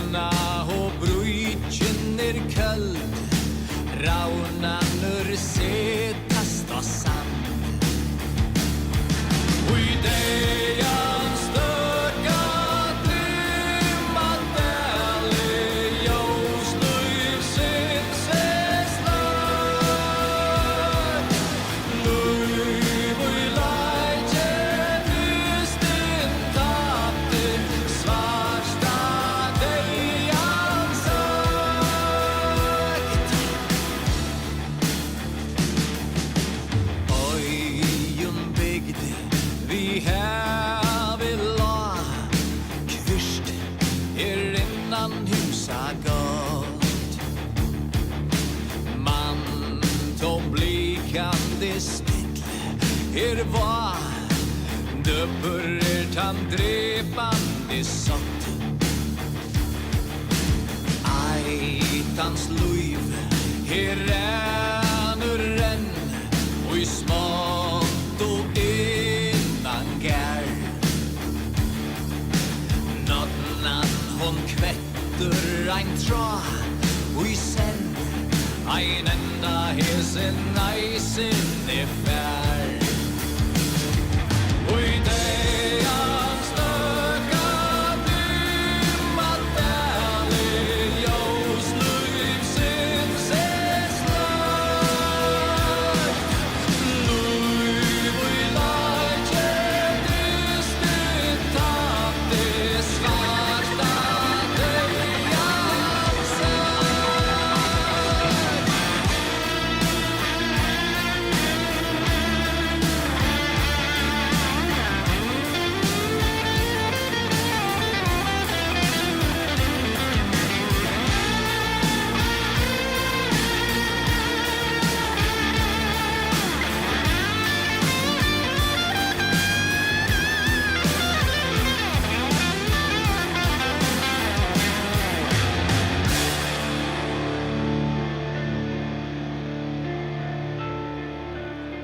Rona og brúkin köld Ránanur setast á sand Og í dejan stöka dimma dali Ljóslaugsins slög Lauf og í lækje Nystinn tapti Svarta dejan sögt Øyjun bygdi vi havi la Kvist innan husa gott Man tog blikande stille var Döpur tan drepande sott Eitans luiv rennur renn Og i smått og innan gær Nodnan hon kvettur ein tra Og i senn ein enda hesen eisen fær Og i dejan stöka dimma dali Ljóslaugsins slög Lauf og í lækje Nystinn tapti Svarta dejan sögt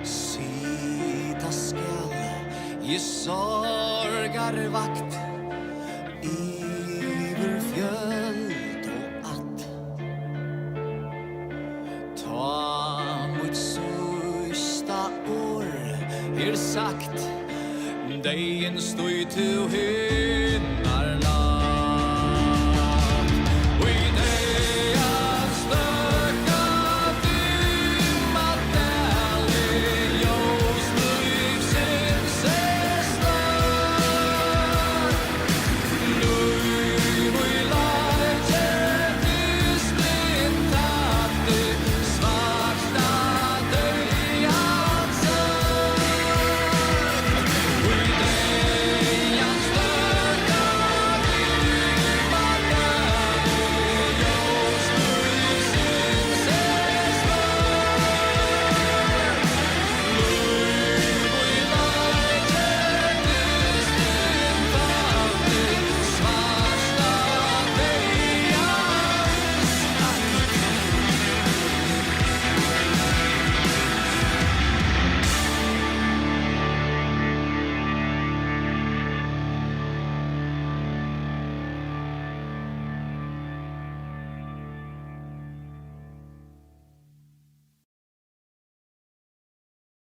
Sita skall I sorgar vakt Yver fjöld og att Ta mot sista år sagt Dejen stoi to her